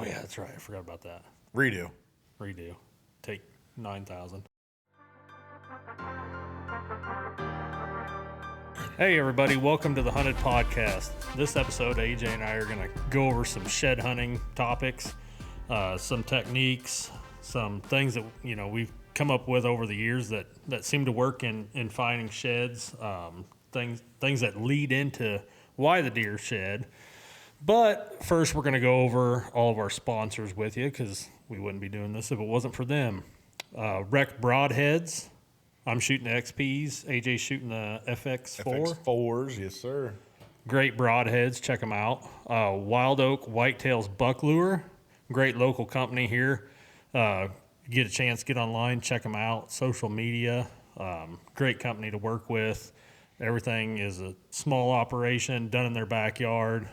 Oh, yeah, that's right. I forgot about that. Redo. Take 9,000. Hey, everybody. Welcome to the Hunted Podcast. This episode, AJ and I are going to go over some shed hunting topics, some techniques, some things that, we've come up with over the years that seem to work in finding sheds, things that lead into why the deer shed. But first, we're going to go over all of our sponsors with you because we wouldn't be doing this if it wasn't for them. Rec Broadheads. I'm shooting the XPs. AJ's shooting the FX4. FX4s, yes, sir. Great broadheads. Check them out. Wild Oak Whitetails Buck Lure. Great local company here. Get a chance, get online, check them out. Social media. Great company to work with. Everything is a small operation done in their backyard.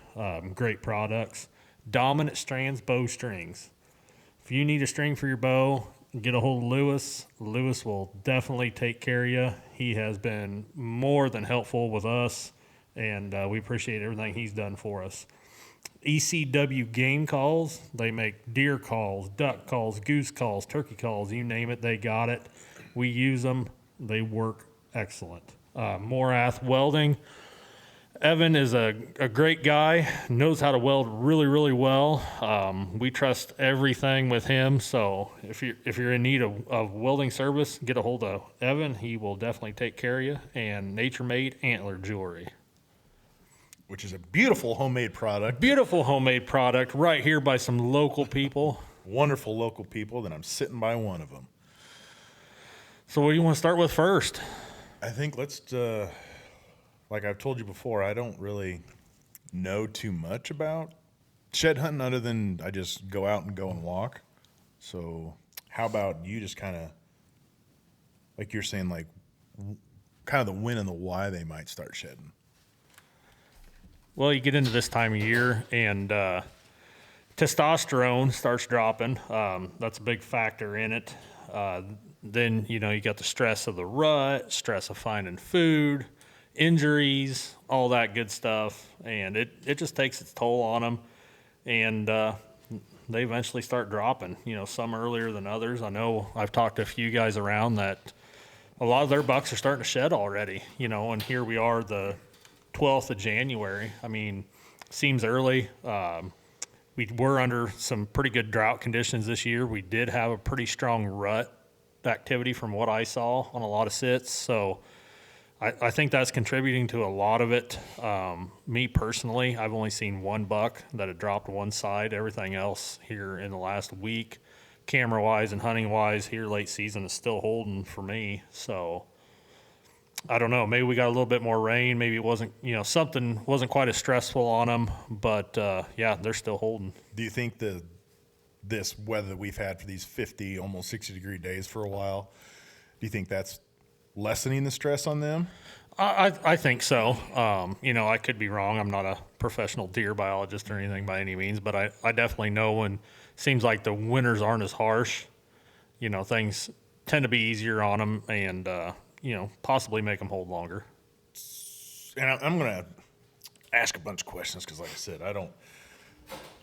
Great products. Dominant Strands Bowstrings. If you need a string for your bow, get a hold of Lewis. Lewis will definitely take care of you. He has been more than helpful with us, and we appreciate everything he's done for us. ECW Game Calls. They make deer calls, duck calls, goose calls, turkey calls, you name it, they got it. We use them. They work excellent. Morath Welding. Evan is a great guy, knows how to weld really, really well. We trust everything with him, so if you're in need of welding service, get a hold of Evan. He will definitely take care of you. And Nature Made Antler Jewelry. Which is a beautiful homemade product. Beautiful homemade product right here by some local people. Wonderful local people, that I'm sitting by one of them. So what do you want to start with first? I think let's... like I've told you before, I don't really know too much about shed hunting other than I just go out and go and walk. So how about you just kind of, like you're saying, like kind of the when and the why they might start shedding? Well, you get into this time of year and testosterone starts dropping. That's a big factor in it. Then, you got the stress of the rut, stress of finding food, injuries, all that good stuff, and it just takes its toll on them, and they eventually start dropping, some earlier than others. I know I've talked to a few guys around that a lot of their bucks are starting to shed already, and here we are the 12th of January. I mean, seems early. We were under some pretty good drought conditions this year. We did have a pretty strong rut activity from what I saw on a lot of sits, so I think that's contributing to a lot of it. Me personally, I've only seen one buck that had dropped one side. Everything else here in the last week, camera-wise and hunting-wise, here late season is still holding for me. So I don't know. Maybe we got a little bit more rain. Maybe it wasn't, something wasn't quite as stressful on them. But, yeah, they're still holding. Do you think this weather that we've had for these 50, almost 60-degree days for a while, do you think that's lessening the stress on them? I think so. I could be wrong. I'm not a professional deer biologist or anything by any means, but I definitely know when it seems like the winters aren't as harsh, things tend to be easier on them and, possibly make them hold longer. And I'm going to ask a bunch of questions because, like I said, I don't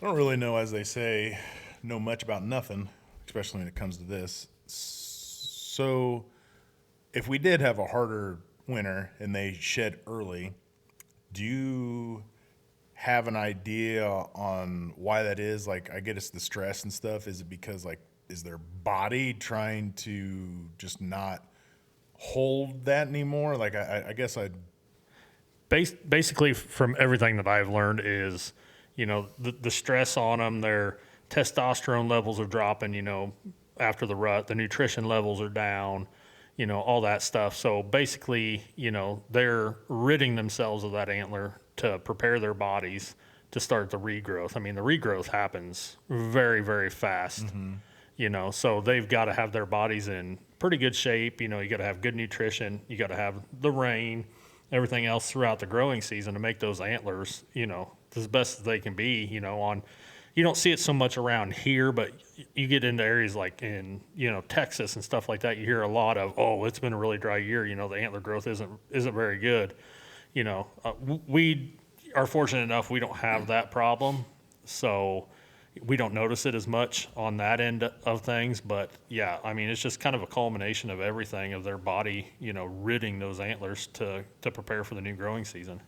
really know, as they say, know much about nothing, especially when it comes to this. So if we did have a harder winter and they shed early, do you have an idea on why that is? Like, I get it's the stress and stuff. Is it because, like, is their body trying to just not hold that anymore? Like, I guess I'd... Basically, from everything that I've learned is, the stress on them, their testosterone levels are dropping, after the rut. The nutrition levels are down. All that stuff. So basically, they're ridding themselves of that antler to prepare their bodies to start the regrowth. I mean, the regrowth happens very, very fast, so they've got to have their bodies in pretty good shape. You got to have good nutrition. You got to have the rain, everything else throughout the growing season to make those antlers, as best as they can be, you don't see it so much around here, but you get into areas like in, Texas and stuff like that. You hear a lot of, it's been a really dry year. The antler growth isn't very good. We are fortunate enough we don't have that problem. So, we don't notice it as much on that end of things. But yeah, I mean, it's just kind of a culmination of everything of their body, ridding those antlers to prepare for the new growing season.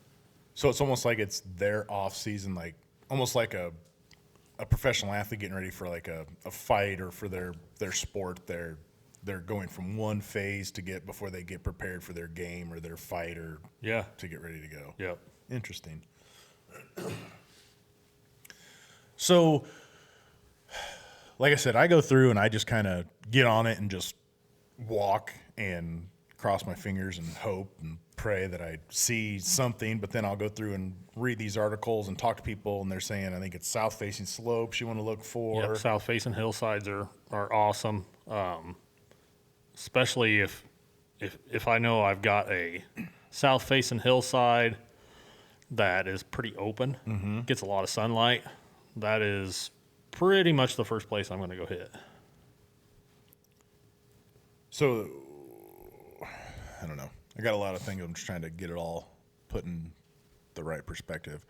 So it's almost like it's their off season, like almost like a professional athlete getting ready for like a fight or for their sport. They're going from one phase to get before they get prepared for their game or their fight or Yeah. to get ready to go. Yep. Interesting. So, like I said, I go through and I just kind of get on it and just walk and cross my fingers and hope and pray that I see something. But then I'll go through and read these articles and talk to people, and they're saying I think it's south-facing slopes you want to look for. Yep. South facing hillsides are awesome. Especially if I know I've got a south facing hillside that is pretty open, gets a lot of sunlight, that is pretty much the first place I'm going to go hit. So, I don't know. I got a lot of things. I'm just trying to get it all put in the right perspective.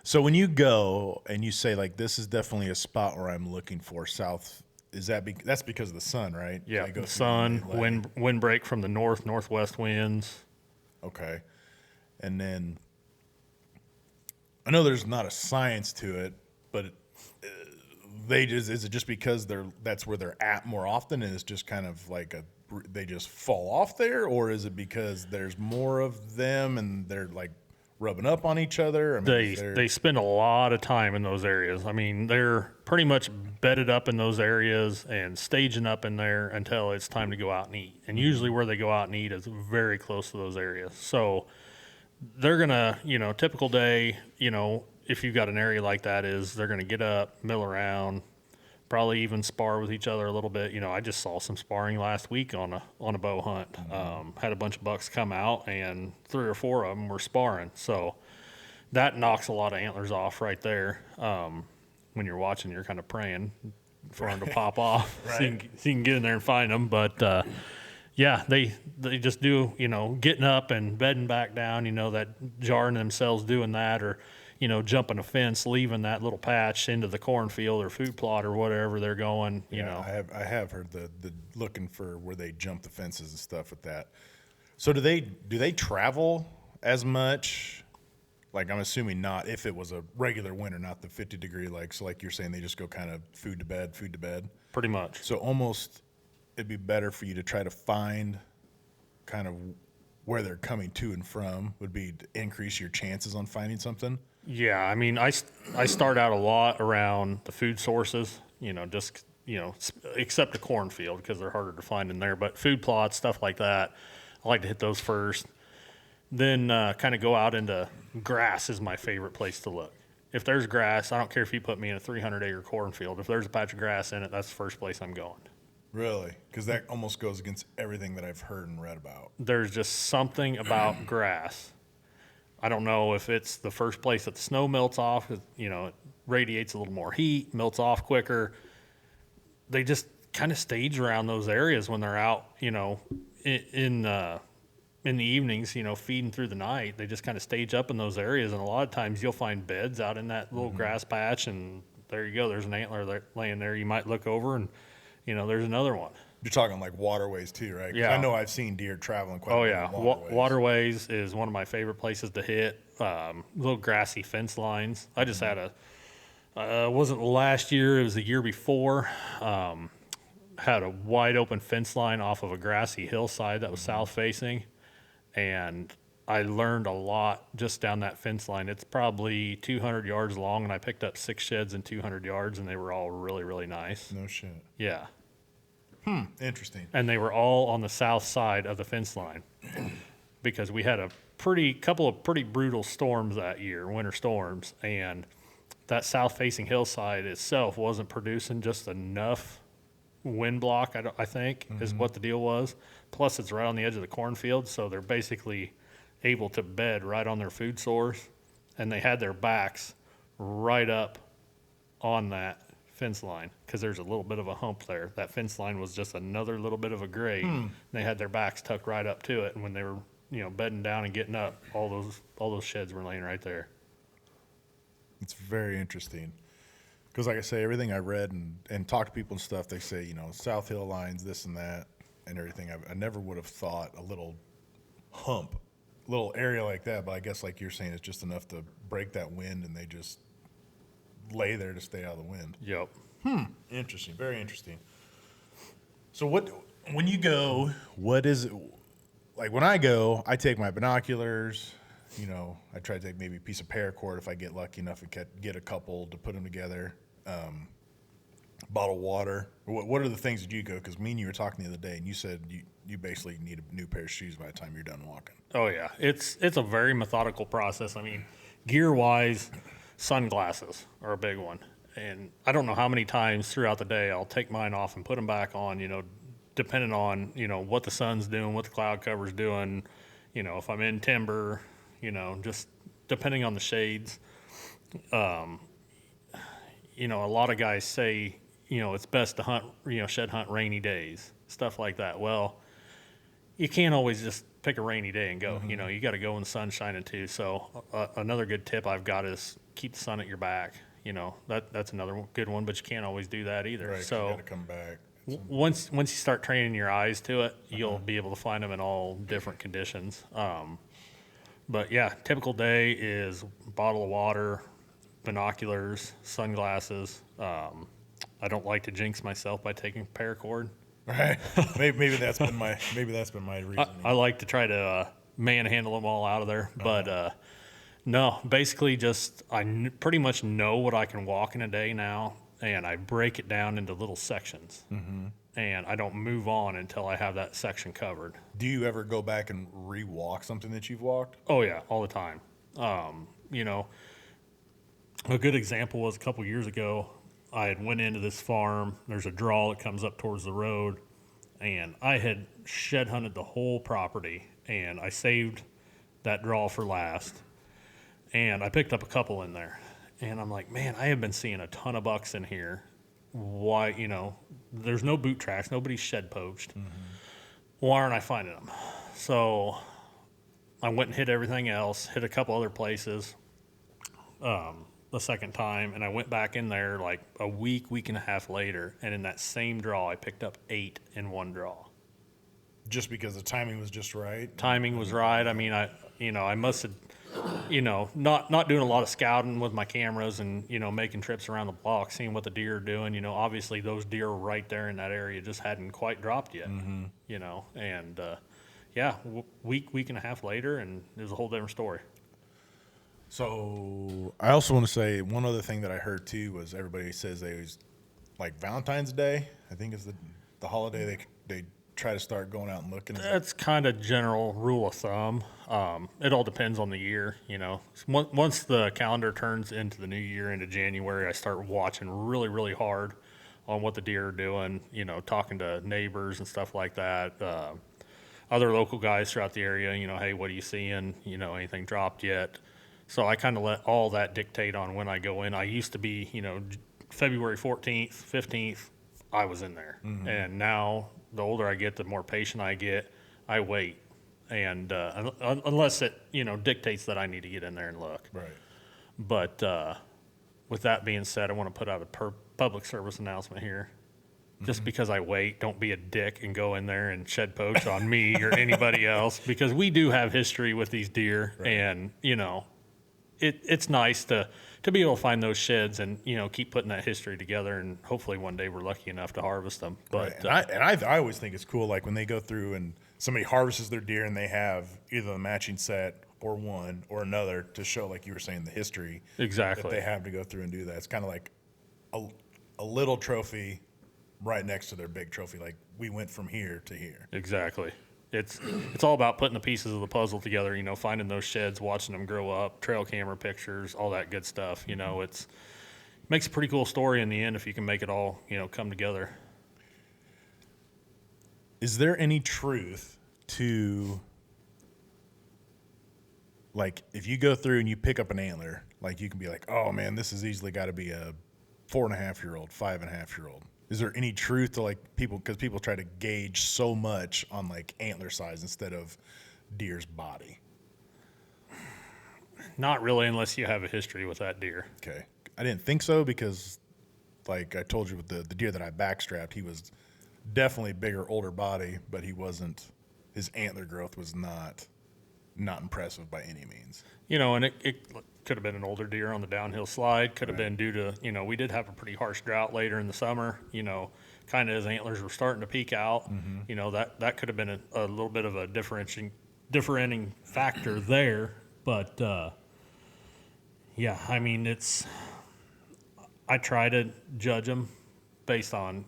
So when you go and you say like, this is definitely a spot where I'm looking for south, is that that's because of the sun, right? Yeah, I go the through sun, wind break from the northwest winds. Okay. And then I know there's not a science to it, but is it just because that's where they're at more often, and it's just kind of like they just fall off there, or is it because there's more of them and they're like rubbing up on each other? I mean, They spend a lot of time in those areas. I mean, they're pretty much bedded up in those areas and staging up in there until it's time to go out and eat. And usually where they go out and eat is very close to those areas. So they're going to, typical day, if you've got an area like that, is they're going to get up, mill around, probably even spar with each other a little bit. I just saw some sparring last week on a bow hunt. Had a bunch of bucks come out, and 3 or 4 of them were sparring. So that knocks a lot of antlers off right there. When you're watching, you're kind of praying for them to pop off, Right. so you can get in there and find them. But yeah, they just do, getting up and bedding back down, that jarring themselves doing that, or jumping a fence, leaving that little patch into the cornfield or food plot or whatever they're going. I have heard the looking for where they jump the fences and stuff with that. So do they travel as much? Like, I'm assuming not if it was a regular winter, not the 50-degree, like you're saying, they just go kind of food to bed. Pretty much. So almost it'd be better for you to try to find kind of where they're coming to and from would be to increase your chances on finding something. Yeah, I mean, I start out a lot around the food sources, except the cornfield because they're harder to find in there. But food plots, stuff like that, I like to hit those first. Then kind of go out into grass is my favorite place to look. If there's grass, I don't care if you put me in a 300-acre cornfield. If there's a patch of grass in it, that's the first place I'm going. Really? Because that almost goes against everything that I've heard and read about. There's just something about grass. I don't know if it's the first place that the snow melts off. It radiates a little more heat, melts off quicker. They just kind of stage around those areas when they're out, in the evenings, feeding through the night. They just kind of stage up in those areas, and a lot of times you'll find beds out in that little grass patch, and there you go. There's an antler laying there. You might look over, and there's another one. You're talking like waterways too, right? 'Cause Yeah. I know I've seen deer traveling quite a Oh bit yeah, on waterways. waterways is one of my favorite places to hit. Little grassy fence lines. I just had it wasn't last year, it was the year before. Had a wide open fence line off of a grassy hillside that was south facing, and I learned a lot just down that fence line. It's probably 200 yards long, and I picked up 6 sheds in 200 yards, and they were all really, really nice. No shit. Yeah. Interesting. And they were all on the south side of the fence line because we had a couple of pretty brutal storms that year, winter storms, and that south-facing hillside itself wasn't producing just enough wind block, I think, is what the deal was. Plus, it's right on the edge of the cornfield, so they're basically able to bed right on their food source, and they had their backs right up on that fence line because there's a little bit of a hump there. That fence line was just another little bit of a grade. They had their backs tucked right up to it, and when they were bedding down and getting up, all those sheds were laying right there. It's very interesting. Because like I say, everything I read and talked to people and stuff, they say, South Hill lines, this and that and everything. I never would have thought a little little area like that, but I guess like you're saying, it's just enough to break that wind and they just lay there to stay out of the wind. Yep. Interesting. Very interesting. So when you go, what is it? Like when I go, I take my binoculars, I try to take maybe a piece of paracord if I get lucky enough and get a couple to put them together. Bottle of water. What are the things that you go? Because me and you were talking the other day, and you said you basically need a new pair of shoes by the time you're done walking. Oh yeah, it's a very methodical process. I mean, gear wise, sunglasses are a big one, and I don't know how many times throughout the day I'll take mine off and put them back on. Depending on what the sun's doing, what the cloud cover's doing. If I'm in timber, just depending on the shades. A lot of guys say it's best to hunt, shed hunt rainy days, stuff like that. Well, you can't always just pick a rainy day and go. Mm-hmm. You got to go when the sun's shining too. So another good tip I've got is keep the sun at your back. That's another good one, but you can't always do that either. Right. So you got to come back. once you start training your eyes to it, you'll be able to find them in all different conditions. But yeah, typical day is bottle of water, binoculars, sunglasses. I don't like to jinx myself by taking paracord. Right. Maybe that's been my reasoning. I like to try to manhandle them all out of there, but no, basically just pretty much know what I can walk in a day now, and I break it down into little sections, and I don't move on until I have that section covered. Do you ever go back and re-walk something that you've walked? Oh yeah, all the time. A good example was a couple years ago. I had went into this farm. There's a draw that comes up towards the road, and I had shed hunted the whole property, and I saved that draw for last. And I picked up a couple in there, and I'm like, man, I have been seeing a ton of bucks in here. Why, there's no boot tracks, nobody's shed poached. Why aren't I finding them? So I went and hit everything else, hit a couple other places. The second time, and I went back in there like a week and a half later, and in that same draw I picked up 8 in one draw. Just because the timing was just right? Timing was right. I mean, I must have, not doing a lot of scouting with my cameras and, making trips around the block, seeing what the deer are doing. Obviously those deer were right there in that area, just hadn't quite dropped yet, and week and a half later, and it was a whole different story. So I also want to say one other thing that I heard too was everybody says they was like Valentine's Day. I think is the holiday they try to start going out and looking. That's kind of general rule of thumb. It all depends on the year, Once the calendar turns into the new year, into January, I start watching really, really hard on what the deer are doing, talking to neighbors and stuff like that. Other local guys throughout the area, hey, what are you seeing? Anything dropped yet? So I kind of let all that dictate on when I go in. I used to be, February 14th, 15th, I was in there. And now the older I get, the more patient I get. I wait. And unless it, dictates that I need to get in there and look. Right. But with that being said, I want to put out a public service announcement here. Just because I wait, don't be a dick and go in there and shed poach on me or anybody else, because we do have history with these deer. Right. And, it's nice to be able to find those sheds and, keep putting that history together, and hopefully one day we're lucky enough to harvest them. But right. I always think it's cool, like when they go through and somebody harvests their deer and they have either a matching set or one or another to show, like you were saying, the history exactly that they have to go through and do that. It's kind of like a little trophy right next to their big trophy. Like, we went from here to here. Exactly. It's all about putting the pieces of the puzzle together, finding those sheds, watching them grow up, trail camera pictures, all that good stuff. It makes a pretty cool story in the end if you can make it all, come together. Is there any truth to, like, if you go through and you pick up an antler, like, you can be like, oh man, this has easily got to be a 4.5-year-old, 5.5-year-old. Is there any truth to, like, people, because people try to gauge so much on, like, antler size instead of deer's body? Not really, unless you have a history with that deer. Okay. I didn't think so, because like I told you with the deer that I backstrapped, he was definitely bigger, older body, but he wasn't. His antler growth was not impressive by any means. And it could have been an older deer on the downhill slide. Could have been due to, we did have a pretty harsh drought later in the summer, kind of his antlers were starting to peak out. That could have been a little bit of a differentiating factor there. But, yeah, I mean, I try to judge them based on,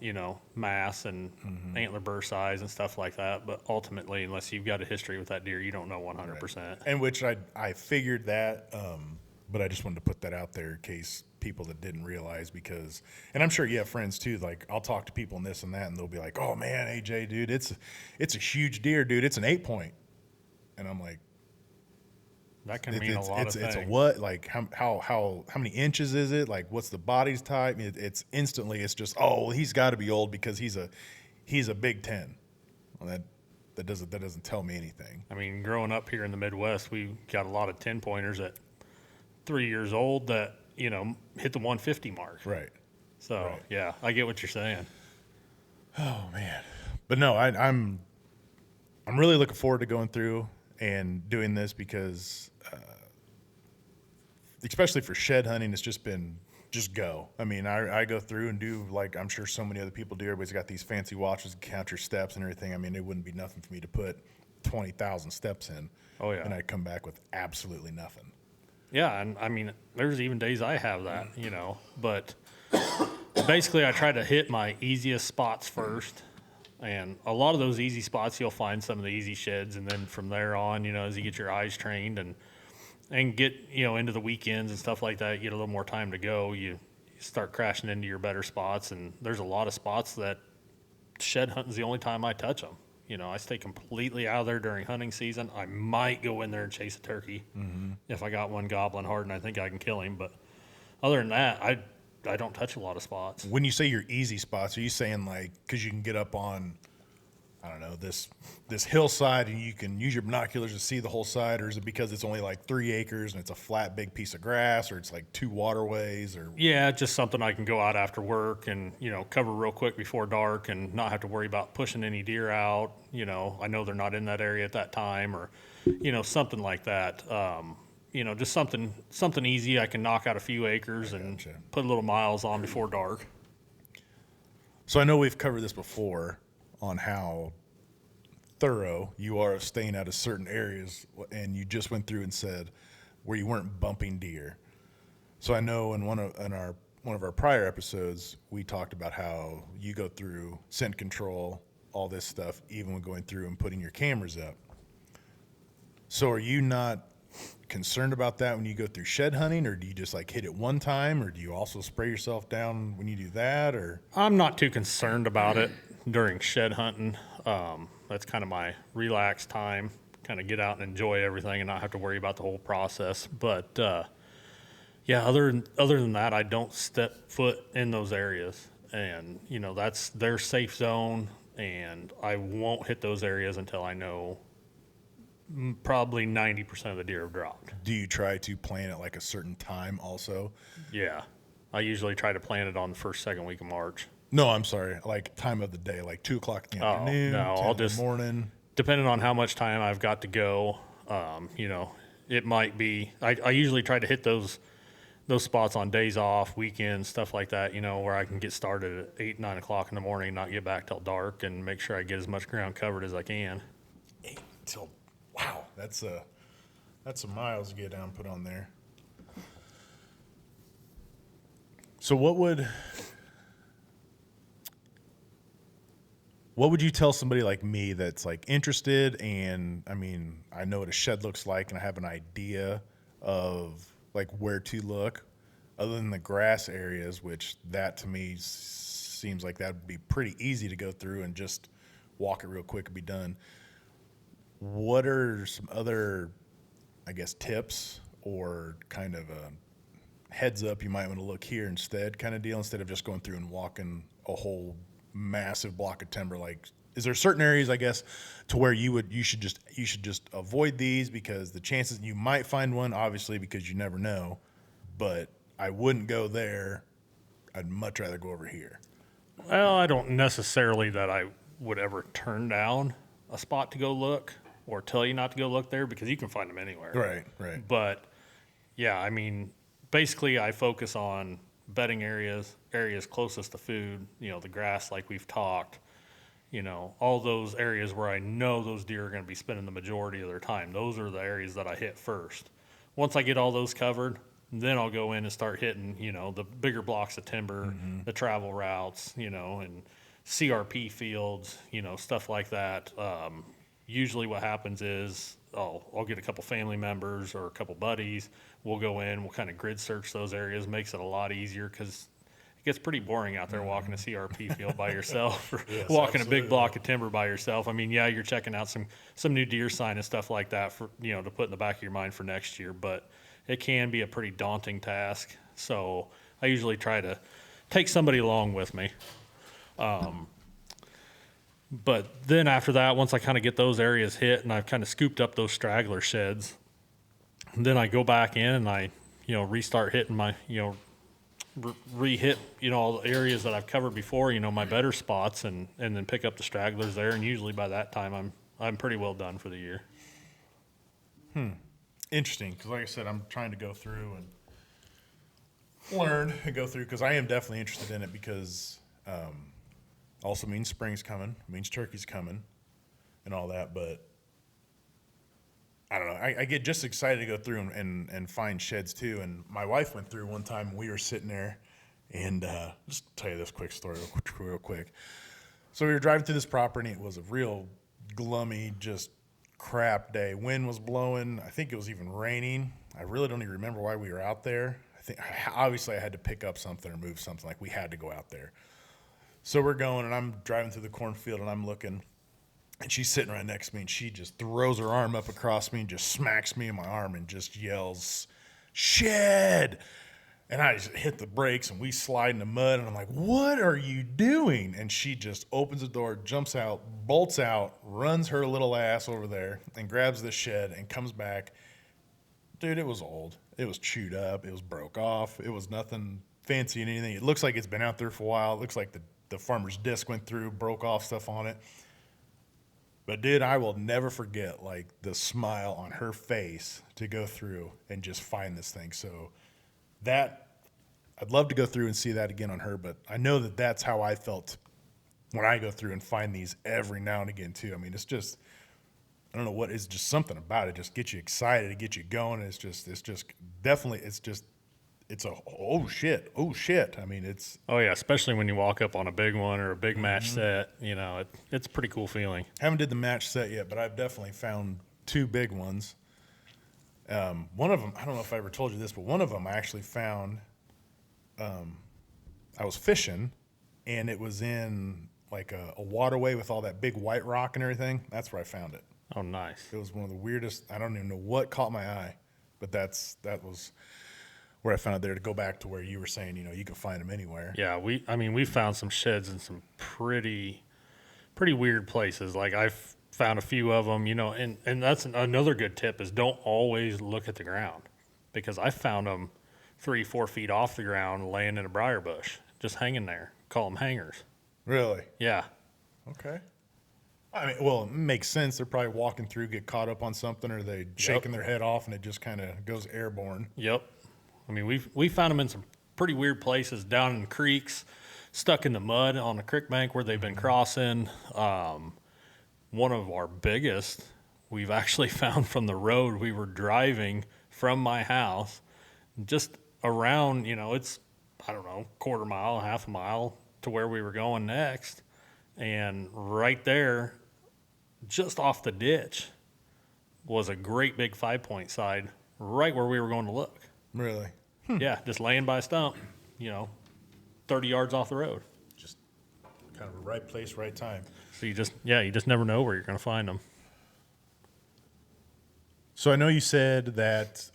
mass and antler burst size and stuff like that. But ultimately, unless you've got a history with that deer, you don't know 100%. Right. And which I figured that, but I just wanted to put that out there in case people that didn't realize, because, and I'm sure you have friends too, like I'll talk to people and this and that, and they'll be like, oh man, AJ, dude, it's a huge deer, dude. It's an 8-point. And I'm like, that can mean a lot of things. It's a what? Like how many inches is it? Like what's the body's type? It's instantly, it's just, oh, well, he's got to be old because he's a Big 10. Well, that doesn't tell me anything. I mean, growing up here in the Midwest, we got a lot of 10-pointers at 3 years old that hit the 150 mark. Right. So right. Yeah, I get what you're saying. Oh man, but no, I'm really looking forward to going through and doing this because, especially for shed hunting, it's just been go. I mean, I go through and do, like I'm sure so many other people do. Everybody's got these fancy watches, count your steps and everything. I mean, it wouldn't be nothing for me to put 20,000 steps in. Oh yeah. And I'd come back with absolutely nothing. Yeah, and I mean, there's even days I have that, but basically I try to hit my easiest spots first. And a lot of those easy spots, you'll find some of the easy sheds, and then from there on, as you get your eyes trained and get into the weekends and stuff like that, you get a little more time to go. You start crashing into your better spots, and there's a lot of spots that shed hunting's the only time I touch them. I stay completely out of there during hunting season. I might go in there and chase a turkey if I got one gobbling hard and I think I can kill him, but other than that, I don't touch a lot of spots. When you say your easy spots, are you saying like because you can get up on, I don't know, this hillside and you can use your binoculars to see the whole side, or is it because it's only like 3 acres and it's a flat big piece of grass, or it's like 2 waterways, or? Yeah, just something I can go out after work and cover real quick before dark and not have to worry about pushing any deer out. I know they're not in that area at that time, or something like that. Just something easy. I can knock out a few acres and put a little miles on before dark. So I know we've covered this before on how thorough you are of staying out of certain areas, and you just went through and said where you weren't bumping deer. So I know in one of our prior episodes we talked about how you go through scent control, all this stuff, even when going through and putting your cameras up. So are you not concerned about that when you go through shed hunting, or do you just like hit it one time, or do you also spray yourself down when you do that? Or I'm not too concerned about it during shed hunting. That's kind of my relaxed time, kind of get out and enjoy everything and not have to worry about the whole process. But yeah, other than that, I don't step foot in those areas, and that's their safe zone, and I won't hit those areas until I know probably 90% of the deer have dropped. Do you try to plan it like a certain time also? Yeah. I usually try to plan it on the first, second week of March. No, I'm sorry. Like time of the day, like 2 o'clock in the afternoon, no, 10 I'll in just, the morning. Depending on how much time I've got to go, it might be, I usually try to hit those spots on days off, weekends, stuff like that, where I can get started at 8, 9 o'clock in the morning, not get back till dark, and make sure I get as much ground covered as I can. 8 till, wow, that's some miles to get down, put on there. So what would you tell somebody like me that's like interested, and I mean, I know what a shed looks like and I have an idea of like where to look, other than the grass areas, which that to me seems like that would be pretty easy to go through and just walk it real quick and be done. What are some other, I guess, tips or kind of a heads up you might want to look here instead kind of deal, instead of just going through and walking a whole massive block of timber? Like, is there certain areas, I guess, to where you should just avoid these, because the chances you might find one, obviously, because you never know, but I wouldn't go there. I'd much rather go over here. Well, I don't necessarily that I would ever turn down a spot to go look or tell you not to go look there because you can find them anywhere. Right. But yeah, I mean, basically, I focus on bedding areas closest to food. The grass, like we've talked. All those areas where I know those deer are going to be spending the majority of their time. Those are the areas that I hit first. Once I get all those covered, then I'll go in and start hitting, the bigger blocks of timber, the travel routes, and CRP fields, stuff like that. Usually what happens is I'll get a couple family members or a couple buddies. We'll go in, we'll kind of grid search those areas, makes it a lot easier because it gets pretty boring out there walking a CRP field by yourself or Yes, walking a absolutely. big block of timber by yourself. I mean, yeah, you're checking out some new deer sign and stuff like that for, to put in the back of your mind for next year, but it can be a pretty daunting task. So I usually try to take somebody along with me. But then after that, once I kind of get those areas hit and I've kind of scooped up those straggler sheds, then I go back in and I, restart hitting my, re-hit, all the areas that I've covered before, my better spots and then pick up the stragglers there. And usually by that time, I'm pretty well done for the year. Interesting, because like I said, I'm trying to go through and learn and go through because I am definitely interested in it because also means spring's coming, means turkey's coming, and all that. But I don't know. I get just excited to go through and find sheds too. And my wife went through one time. We were sitting there, and just tell you this quick story real quick. So we were driving through this property. And it was a real gloomy, just crap day. Wind was blowing. I think it was even raining. I really don't even remember why we were out there. I think obviously I had to pick up something or move something. Like we had to go out there. So we're going, and I'm driving through the cornfield, and I'm looking. And she's sitting right next to me, and she just throws her arm up across me and just smacks me in my arm and just yells, "Shed!" And I just hit the brakes, and we slide in the mud, and I'm like, "What are you doing?" And she just opens the door, jumps out, bolts out, runs her little ass over there, and grabs the shed and comes back. Dude, it was old. It was chewed up. It was broke off. It was nothing fancy and anything. It looks like it's been out there for a while. It looks like the farmer's disc went through, broke off stuff on it. But dude, I will never forget like the smile on her face to go through and just find this thing. So that I'd love to go through and see that again on her, but I know that that's how I felt when I go through and find these every now and again too. I mean, it's just I don't know what it's just something about it just gets you excited, it gets you going. It's just definitely it's a oh shit. I mean, it's Oh yeah, especially when you walk up on a big one or a big match set, it's a pretty cool feeling. haven't did the match set yet, but I've definitely found two big ones. One of them, I don't know if I ever told you this, but one of them I actually found. I was fishing, and it was in like a waterway with all that big white rock and everything. That's where I found it. Oh, nice. It was one of the weirdest. I don't even know what caught my eye, but that was where I found it there. To go back to where you were saying, you can find them anywhere. Yeah, we found some sheds in some pretty weird places. Like I've found a few of them, and that's another good tip is don't always look at the ground because I found them 3-4 feet off the ground laying in a briar bush, just hanging there. Call them hangers. Really? Yeah. Okay. I mean, well, it makes sense. They're probably walking through, get caught up on something, or they shaking their head off, and it just kind of goes airborne. Yep. I mean, we found them in some pretty weird places, down in creeks, stuck in the mud on the creek bank where they've been crossing. One of our biggest we've actually found from the road. We were driving from my house just around, it's, I don't know, quarter mile, half a mile to where we were going next. And right there, just off the ditch, was a great big 5-point side right where we were going to look. Really? Yeah, just laying by a stump, 30 yards off the road. Just kind of a right place, right time. So you just never know where you're going to find them. So I know you said that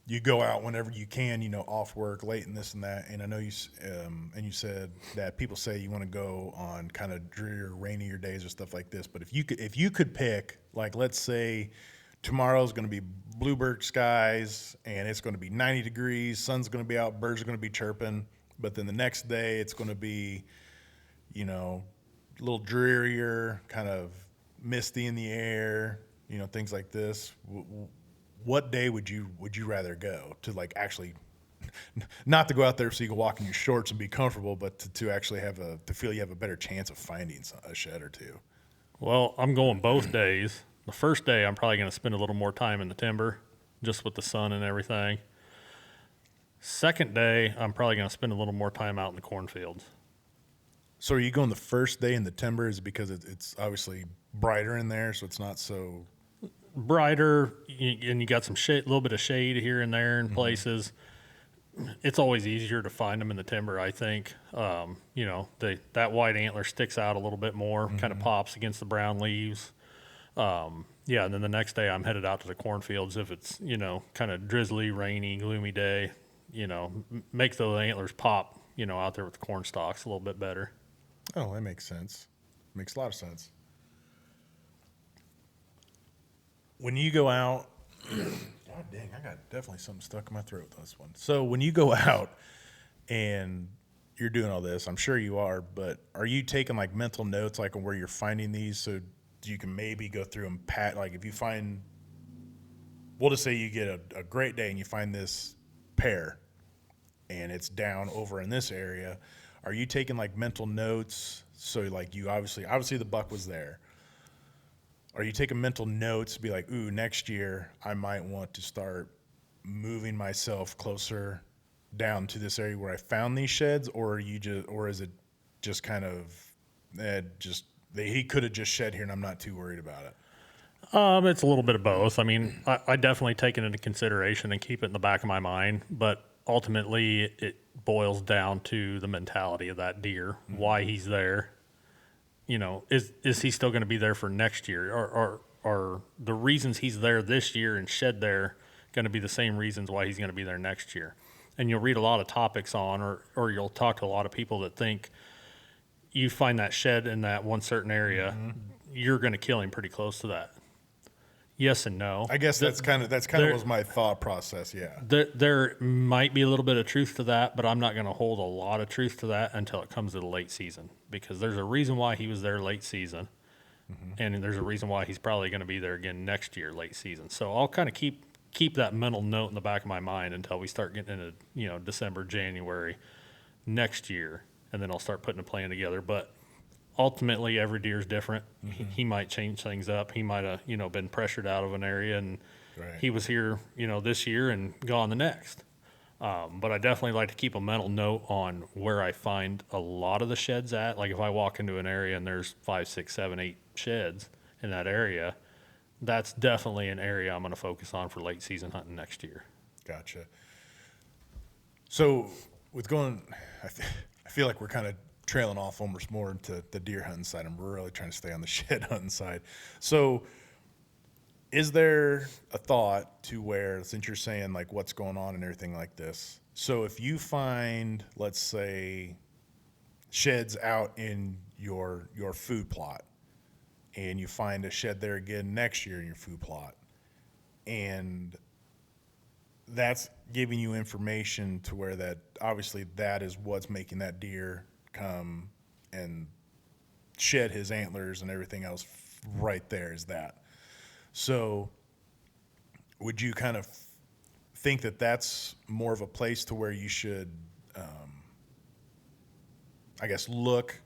you go out whenever you can, off work, late and this and that. And I know you said that people say you want to go on kind of drearier, rainier days or stuff like this. But if you could pick, like, let's say tomorrow's going to be bluebird skies and it's going to be 90 degrees, sun's going to be out, birds are going to be chirping, but then the next day it's going to be, you know, a little drearier, kind of misty in the air, you know, things like this. What day would you rather go to, like, actually not to go out there so you can walk in your shorts and be comfortable, but to actually to feel you have a better chance of finding a shed or two? Well, I'm going both days. The first day, I'm probably going to spend a little more time in the timber, just with the sun and everything. Second day, I'm probably going to spend a little more time out in the cornfields. So are you going the first day in the timber is because it's obviously brighter in there, so it's not so Brighter, and you got some shade, a little bit of shade here and there in places. It's always easier to find them in the timber, I think. You know, that white antler sticks out a little bit more, kind of pops against the brown leaves. Yeah, and then the next day I'm headed out to the cornfields if it's, you know, kind of drizzly, rainy, gloomy day, you know, make those antlers pop, you know, out there with the corn stalks a little bit better. Oh, that makes sense. Makes a lot of sense. When you go out, God dang, I got definitely something stuck in my throat with this one. So when you go out and you're doing all this, I'm sure you are, but are you taking like mental notes, like on where you're finding these, so you can maybe go through and like if you find, we'll just say you get a great day and you find this pair and it's down over in this area, are you taking like mental notes? So like you obviously the buck was there. Are you taking mental notes to be like, ooh, next year I might want to start moving myself closer down to this area where I found these sheds, or is it just kind of he could have just shed here and I'm not too worried about it? It's a little bit of both. I mean, I definitely take it into consideration and keep it in the back of my mind, but ultimately it boils down to the mentality of that deer, why he's there. You know, is he still going to be there for next year? Or are the reasons he's there this year and shed there going to be the same reasons why he's going to be there next year? And you'll read a lot of topics on, or you'll talk to a lot of people that think you find that shed in that one certain area, you're going to kill him pretty close to that. Yes and no. I guess that's kind of was my thought process. Yeah. There might be a little bit of truth to that, but I'm not going to hold a lot of truth to that until it comes to the late season, because there's a reason why he was there late season, and there's a reason why he's probably going to be there again next year late season. So I'll kind of keep that mental note in the back of my mind until we start getting into, you know, December, January next year, and then I'll start putting a plan together. But ultimately, every deer is different. He might change things up. He might have, you know, been pressured out of an area, and he was here, you know, this year and gone the next. But I definitely like to keep a mental note on where I find a lot of the sheds at. Like if I walk into an area and there's 5, 6, 7, 8 sheds in that area, that's definitely an area I'm going to focus on for late season hunting next year. Gotcha. So with going, I feel like we're kind of trailing off almost more into the deer hunting side. I'm really trying to stay on the shed hunting side. So is there a thought to where, since you're saying like what's going on and everything like this, so if you find, let's say, sheds out in your food plot, and you find a shed there again next year in your food plot, and that's giving you information to where that obviously that is what's making that deer come and shed his antlers and everything else right there is that. So would you kind of think that that's more of a place to where you should, I guess, look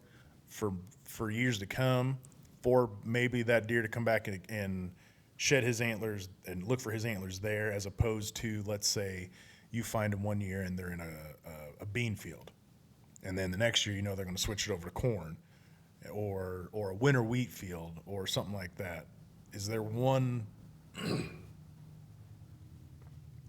for years to come for maybe that deer to come back and shed his antlers and look for his antlers there, as opposed to, let's say, you find them one year and they're in a bean field, and then the next year, you know, they're going to switch it over to corn or a winter wheat field or something like that. Is there one?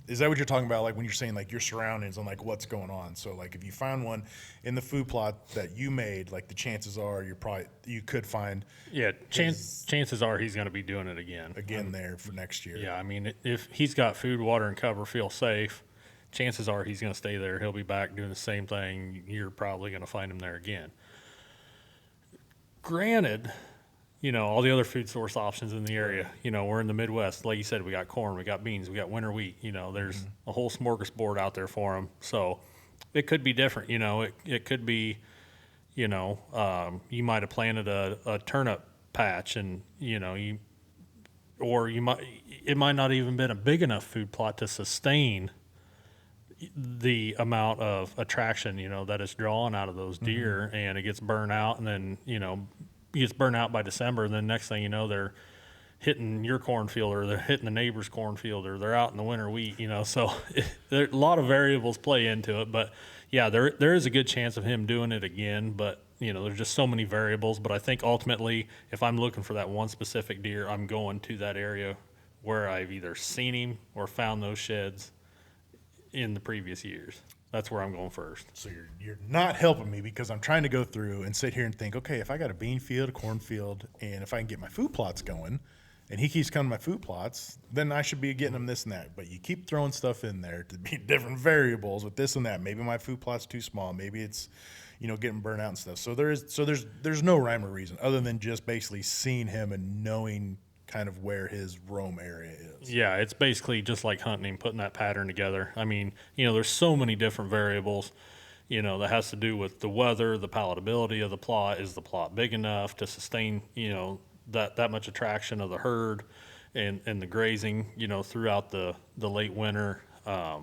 Is that what you're talking about? Like when you're saying like your surroundings and like what's going on? So like if you find one in the food plot that you made, like the chances are you could find. Yeah, chances are he's going to be doing it again. There for next year. Yeah, I mean, if he's got food, water, and cover, feel safe, chances are he's going to stay there. He'll be back doing the same thing. You're probably going to find him there again. Granted, you know, all the other food source options in the area, you know, we're in the Midwest. Like you said, we got corn, we got beans, we got winter wheat. You know, there's a whole smorgasbord out there for them. So it could be different. It could be, you might have planted a turnip patch, and or it might not even been a big enough food plot to sustain the amount of attraction, that is drawn out of those deer, and it gets burned out, and then, it gets burned out by December, and then next thing you know, they're hitting your cornfield, or they're hitting the neighbor's cornfield, or they're out in the winter wheat, so a lot of variables play into it. But yeah, there is a good chance of him doing it again, but there's just so many variables. But I think ultimately, if I'm looking for that one specific deer, I'm going to that area where I've either seen him or found those sheds in the previous years. That's where I'm going first. So you're not helping me, because I'm trying to go through and sit here and think, okay, if I got a bean field, a cornfield, and if I can get my food plots going, and he keeps coming to my food plots, then I should be getting him this and that. But you keep throwing stuff in there to be different variables with this and that. Maybe my food plot's too small. Maybe it's, getting burnt out and stuff. So there's no rhyme or reason other than just basically seeing him and knowing kind of where his roam area is. Yeah, it's basically just like hunting and putting that pattern together. I mean, there's so many different variables, that has to do with the weather, the palatability of the plot. Is the plot big enough to sustain, that much attraction of the herd and the grazing, throughout the late winter? Are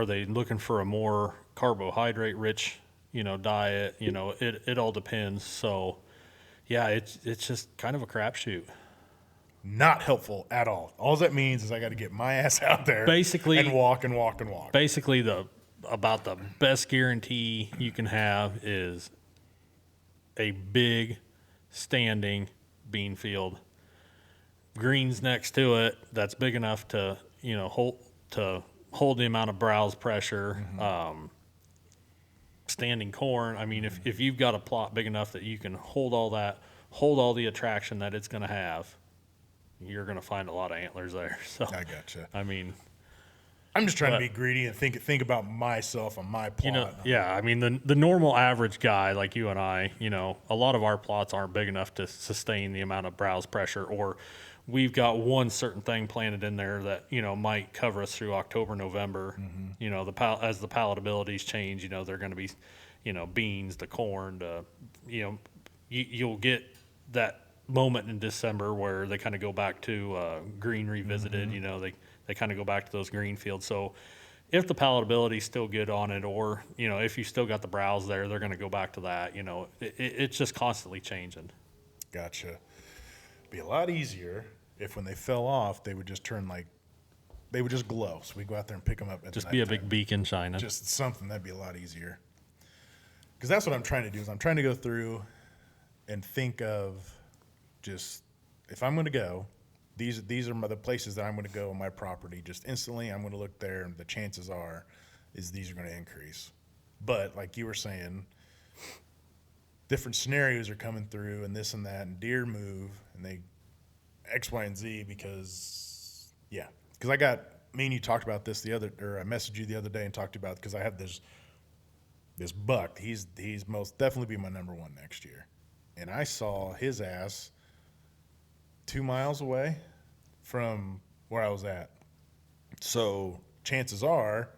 they looking for a more carbohydrate rich, diet? It all depends. So yeah, it's just kind of a crapshoot. Not helpful at all. All that means is I got to get my ass out there Basically, and walk and walk and walk. Basically, about the best guarantee you can have is a big standing bean field, greens next to it that's big enough to hold the amount of browse pressure. Standing corn. I mean, if you've got a plot big enough that you can hold all the attraction that it's going to have, you're going to find a lot of antlers there. So I gotcha. I mean, I'm just trying to be greedy and think about myself on my plot. Yeah. I mean, the normal average guy like you and I, a lot of our plots aren't big enough to sustain the amount of browse pressure, or we've got one certain thing planted in there that, might cover us through October, November. As the palatabilities change, they're going to be, beans, the corn, you'll get that moment in December where they kind of go back to green revisited. They kind of go back to those green fields. So if the palatability is still good on it, or if you still got the browse there, they're going to go back to that. It's just constantly changing. Gotcha. Be a lot easier if when they fell off they would just they would just glow. So we go out there and pick them up. Just be a big beacon shining. Just something that'd be a lot easier. Because that's what I'm trying to do. Is I'm trying to go through and think of just, if I'm going to go, these are the places that I'm going to go on my property. Just instantly, I'm going to look there, and the chances are is these are going to increase. But like you were saying, different scenarios are coming through, and this and that, and deer move, and they X, Y, and Z. Because I got, me and you talked about this I messaged you the other day and talked about, because I have this buck. He's most definitely be my number one next year, and I saw his ass 2 miles away from where I was at. So chances are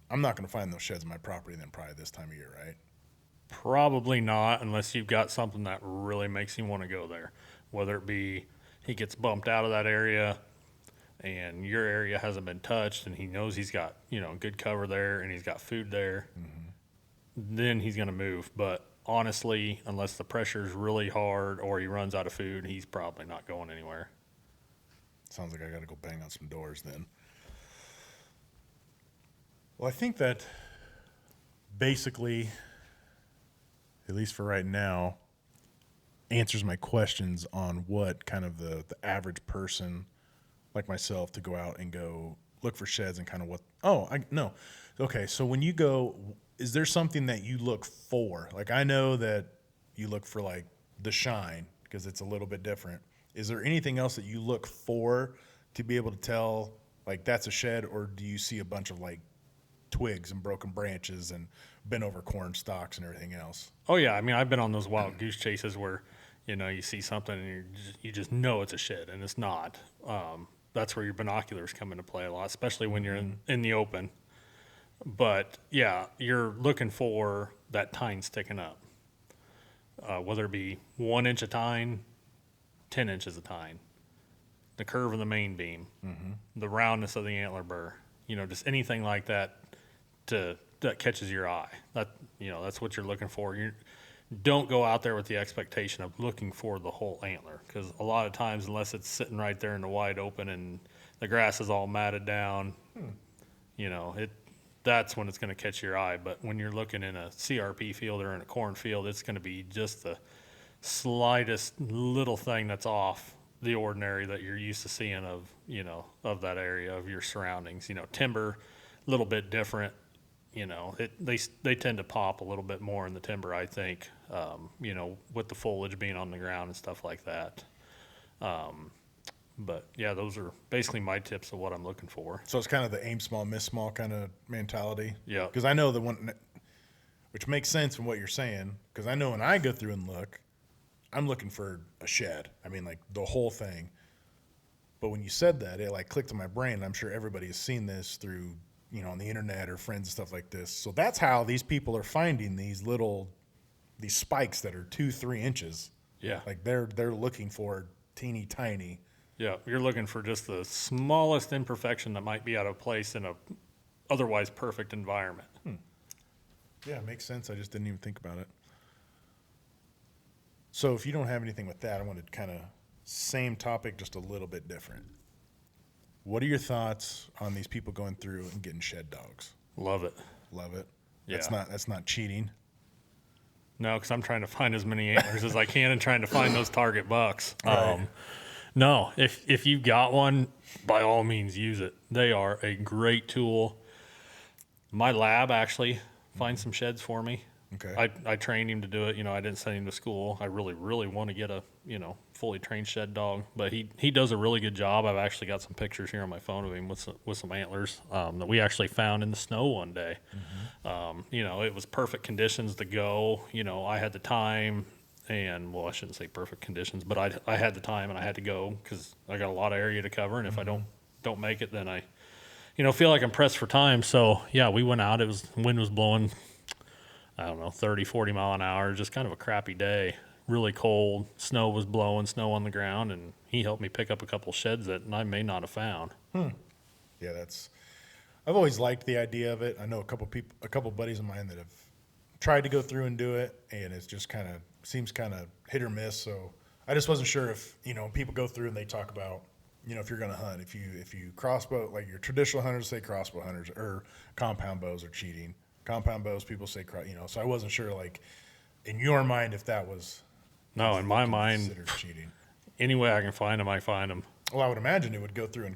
I'm not going to find those sheds on my property then probably this time of year, right? Probably not, unless you've got something that really makes him want to go there. Whether it be he gets bumped out of that area and your area hasn't been touched, and he knows he's got, good cover there, and he's got food there, then he's going to move. But honestly, unless the pressure's really hard or he runs out of food, he's probably not going anywhere. Sounds like I got to go bang on some doors then. Well, I think that basically, at least for right now, answers my questions on what kind of the average person like myself to go out and go look for sheds and kind of what. Okay, so when you go, is there something that you look for? Like, I know that you look for like the shine because it's a little bit different. Is there anything else that you look for to be able to tell like that's a shed, or do you see a bunch of like twigs and broken branches and bent over corn stalks and everything else? Oh yeah, I mean, I've been on those wild goose chases where you see something and you just know it's a shed, and it's not. That's where your binoculars come into play a lot, especially when you're in the open. But yeah, you're looking for that tine sticking up, whether it be 1 inch of tine, 10 inches of tine, the curve of the main beam, the roundness of the antler burr, just anything like that that catches your eye. That's what you're looking for. You don't go out there with the expectation of looking for the whole antler, because a lot of times, unless it's sitting right there in the wide open and the grass is all matted down, that's when it's going to catch your eye. But when you're looking in a CRP field or in a cornfield, it's going to be just the slightest little thing that's off the ordinary that you're used to seeing of that area of your surroundings. Timber, a little bit different. They tend to pop a little bit more in the timber, I think. With the foliage being on the ground and stuff like that. But yeah, those are basically my tips of what I'm looking for. So it's kind of the aim small, miss small kind of mentality. Yeah. Because I know the one, which makes sense from what you're saying. Because I know when I go through and look, I'm looking for a shed. I mean, like the whole thing. But when you said that, it like clicked in my brain. I'm sure everybody has seen this through, on the internet or friends and stuff like this. So that's how these people are finding these spikes that are 2-3 inches. Yeah. Like they're looking for teeny tiny. Yeah, you're looking for just the smallest imperfection that might be out of place in a otherwise perfect environment. Yeah, it makes sense. I just didn't even think about it. So if you don't have anything with that, I wanted kind of same topic, just a little bit different. What are your thoughts on these people going through and getting shed dogs? Love it. Love it. Yeah. That's not cheating. No, because I'm trying to find as many antlers as I can and trying to find those target bucks. Right. No, if you've got one, by all means use it. They are a great tool. My lab actually finds some sheds for me. Okay. I trained him to do it. I didn't send him to school. I really, really want to get a, fully trained shed dog, but he does a really good job. I've actually got some pictures here on my phone of him with some antlers that we actually found in the snow one day. It was perfect conditions to go. I had the time. And I shouldn't say perfect conditions, but I had the time and I had to go because I got a lot of area to cover. And if I don't make it, then I, feel like I'm pressed for time. So yeah, we went out. Wind was blowing, I don't know, 30, 40 mile an hour. Just kind of a crappy day. Really cold. Snow was blowing, snow on the ground, and he helped me pick up a couple sheds that I may not have found. Yeah, I've always liked the idea of it. I know a couple buddies of mine that have tried to go through and do it, and it's just seems kind of hit or miss. So I just wasn't sure if, people go through and they talk about, if you're going to hunt, if you crossbow, like your traditional hunters say crossbow hunters or compound bows are cheating. Compound bows, people say, so I wasn't sure, like, in your mind, if that was No, in my mind, considered cheating. Any way I can find them, I find them. Well, I would imagine it would go through and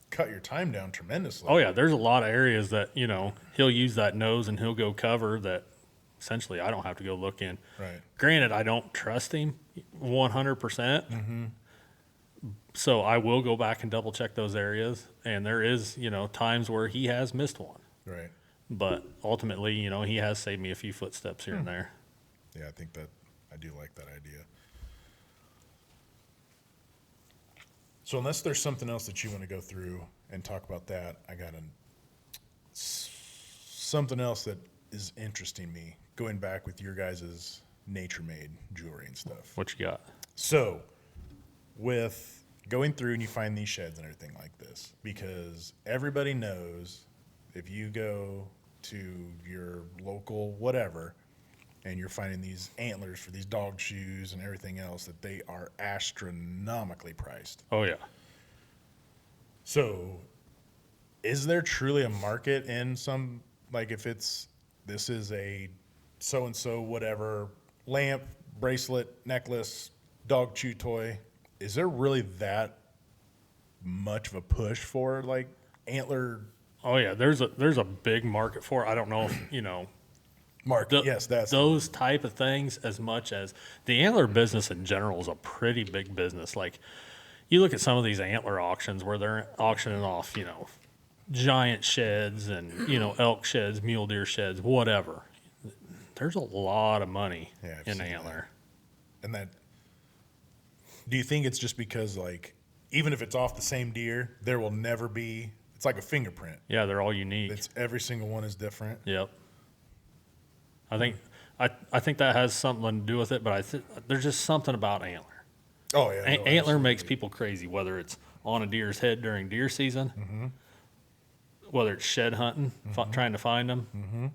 cut your time down tremendously. Oh yeah, there's a lot of areas that he'll use that nose and he'll go cover that. Essentially, I don't have to go look in. Right. Granted, I don't trust him 100%. So I will go back and double check those areas. And there is, times where he has missed one. Right. But ultimately, he has saved me a few footsteps here and there. Yeah, I do like that idea. So unless there's something else that you want to go through and talk about that, I got something else that is interesting me, going back with your guys' nature-made jewelry and stuff. What you got? So with going through and you find these sheds and everything like this, because everybody knows if you go to your local whatever and you're finding these antlers for these dog shoes and everything else, that they are astronomically priced. Oh, yeah. So is there truly a market in some, like if this is a so-and-so whatever lamp, bracelet, necklace, dog chew toy, is there really that much of a push for like antler? Oh yeah, there's a big market for it. I don't know if Market, yes, that's those type of things as much as the antler business in general is a pretty big business. Like you look at some of these antler auctions where they're auctioning off, giant sheds and elk sheds, mule deer sheds, whatever. There's a lot of money in antler. And that, do you think it's just because like even if it's off the same deer, there will never be it's like a fingerprint. Yeah, they're all unique. It's every single one is different. Yep. I think I think that has something to do with it, but there's just something about antler. Oh yeah, no, Antler absolutely. makes people crazy, whether it's on a deer's head during deer season, whether it's shed hunting, trying to find them,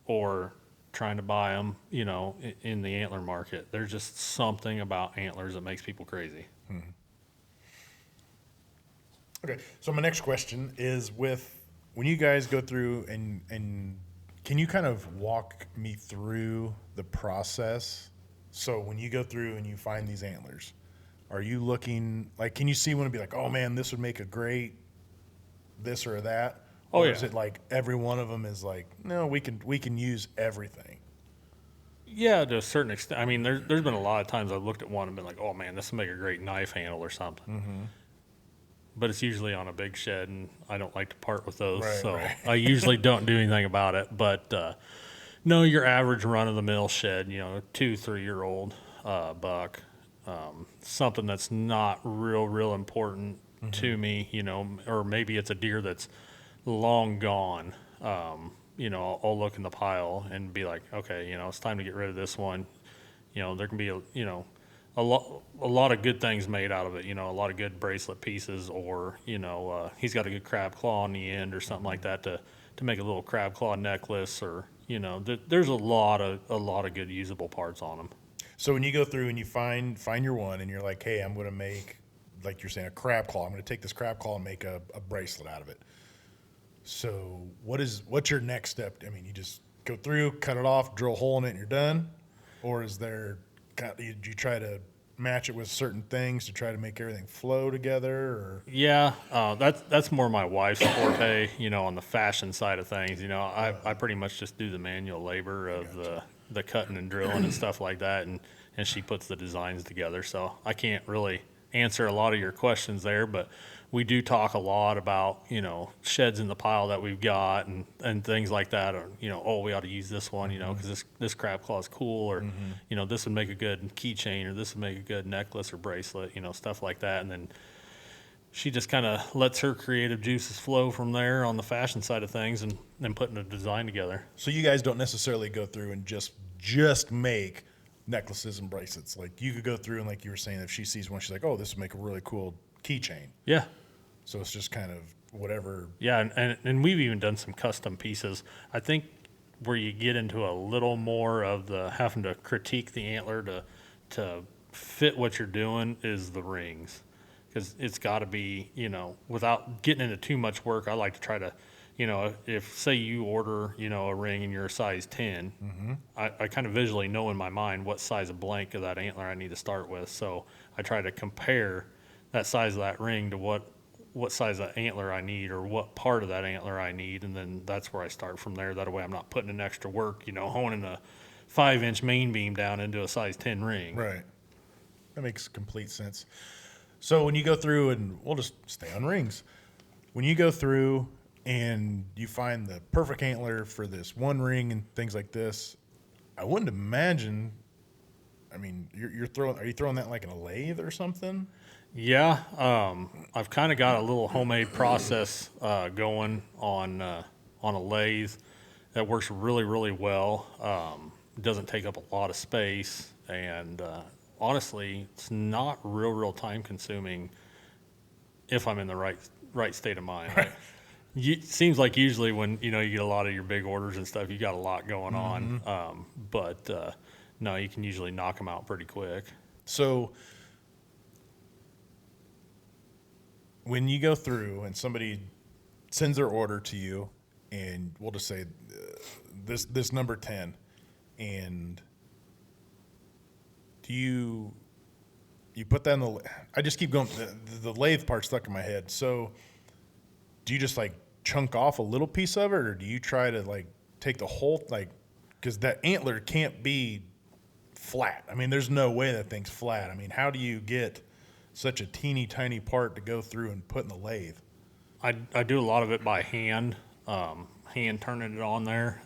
or trying to buy them, in the antler market. There's just something about antlers that makes people crazy. Okay, so my next question is when you guys go through and can you kind of walk me through the process? So when you go through and you find these antlers, are you looking like, can you see one and be like, oh man, this would make a great this or that? Oh, Or yeah. is it like every one of them is like, no, we can use everything? Yeah, to a certain extent. I mean, there's been a lot of times I've looked at one and been like, oh man, this would make a great knife handle or something. But it's usually on a big shed, and I don't like to part with those, Right, so right. I usually don't do anything about it. But no, your average run-of-the-mill shed, 2-3-year-old buck, something that's not real important to me, or maybe it's a deer that's long gone. I'll look in the pile and be like, okay, it's time to get rid of this one. There can be a lot of good things made out of it. A lot of good bracelet pieces, or he's got a good crab claw on the end or something like that to make a little crab claw necklace, or there's a lot of good usable parts on them. So when you go through and you find your one and you're like, hey, I'm going to make, like you're saying, a crab claw. I'm going to take this crab claw and make a bracelet out of it. So what's your next step? I mean, you just go through, cut it off, drill a hole in it, and you're done? Or is there, do you try to match it with certain things to try to make everything flow together? Or Yeah, that's more my wife's forte, on the fashion side of things. I pretty much just do the manual labor of the cutting and drilling and stuff like that, and she puts the designs together. So I can't really answer a lot of your questions there, but we do talk a lot about, sheds in the pile that we've got and things like that, or, oh, we ought to use this one, because this crab claw is cool, or, this would make a good keychain, or this would make a good necklace or bracelet, stuff like that. And then she just kind of lets her creative juices flow from there on the fashion side of things, and then putting a design together. so you guys don't necessarily go through and just make necklaces and bracelets. Like you could go through and, like you were saying, if she sees one, she's like, oh, this would make a really cool keychain. Yeah. So it's just kind of whatever. Yeah, and we've even done some custom pieces. I think where you get into a little more of the having to critique the antler to fit what you're doing is the rings, because it's got to be, without getting into too much work. I like to try to, if say you order, a ring and you're a size 10, I kind of visually know in my mind what size of blank of that antler I need to start with. So I try to compare that size of that ring to what size of antler I need, or what part of that antler I need, and then that's where I start from there. That way I'm not putting in extra work, honing a 5-inch main beam down into a size 10 ring. Right. That makes complete sense. So when you go through, and we'll just stay on rings, when you go through and you find the perfect antler for this one ring and things like this, I wouldn't imagine, I mean, are you throwing that like in a lathe or something? Yeah, I've kind of got a little homemade process going on a lathe that works really, really well. It doesn't take up a lot of space, and honestly, it's not real time consuming if I'm in the right state of mind. Seems like usually when you get a lot of your big orders and stuff, you got a lot going on. But no, you can usually knock them out pretty quick. So when you go through and somebody sends their order to you, and we'll just say this number 10, and do you put that in the, I just keep going, the lathe part stuck in my head. So do you just like chunk off a little piece of it, or do you try to like take the whole, like, because that antler can't be flat. I mean, there's no way that thing's flat. I mean, how do you get such a teeny tiny part to go through and put in the lathe? I do a lot of it by hand turning it on there.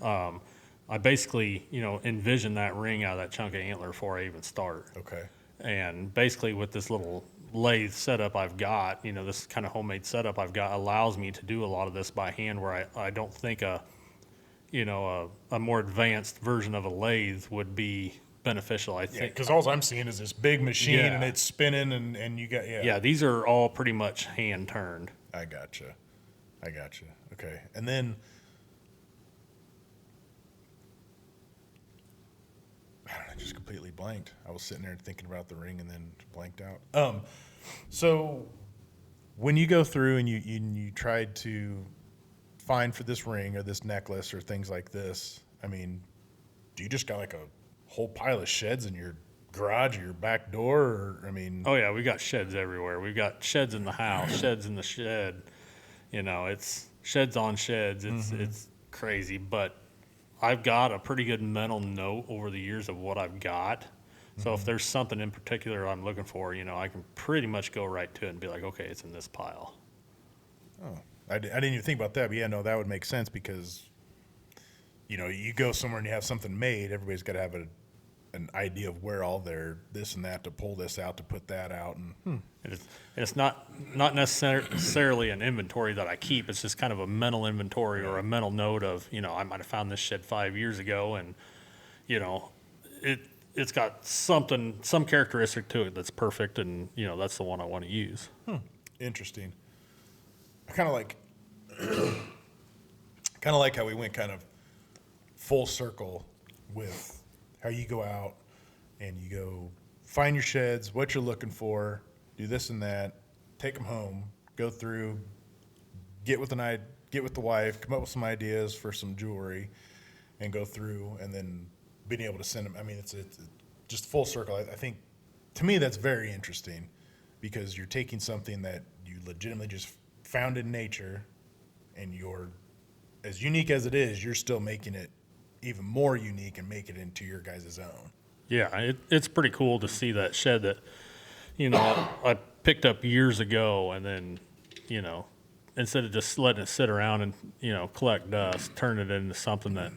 I basically, envision that ring out of that chunk of antler before I even start. Okay. And basically with this little lathe setup I've got, this kind of homemade setup I've got allows me to do a lot of this by hand where I don't think a more advanced version of a lathe would be beneficial. I Yeah, think, because all I'm seeing is this big machine Yeah. and it's spinning and you got, yeah, these are all pretty much hand turned. I gotcha. Okay. And then, I don't know, just completely blanked. I was sitting there thinking about the ring and then blanked out. So when you go through and you tried to find for this ring or this necklace or things like this, I mean, do you just got like a whole pile of sheds in your garage or your back door? Or, I mean, Oh yeah, we got sheds everywhere. We've got sheds in the house, sheds in the shed. It's sheds on sheds. It's crazy, but I've got a pretty good mental note over the years of what I've got. So if there's something in particular I'm looking for, I can pretty much go right to it and be like, okay, it's in this pile. oh, I didn't even think about that, but yeah, no, that would make sense because, you go somewhere and you have something made, everybody's got to have an idea of where all their this and that to pull this out, to put that out. And And it's not necessarily an inventory that I keep. It's just kind of a mental inventory or a mental note of, I might have found this shed 5 years ago, and it's got some characteristic to it that's perfect, and that's the one I want to use. Interesting. I kind of like how we went kind of full circle with how you go out and you go find your sheds, what you're looking for, do this and that, take them home, go through, get with the wife, come up with some ideas for some jewelry, and go through, and then being able to send them. I mean, it's just full circle. I think, to me, that's very interesting because you're taking something that you legitimately just found in nature, and you're, as unique as it is, you're still making it even more unique and make it into your guys' own. Yeah, it's pretty cool to see that shed that, I picked up years ago, and then, instead of just letting it sit around and, collect dust, turn it into something that,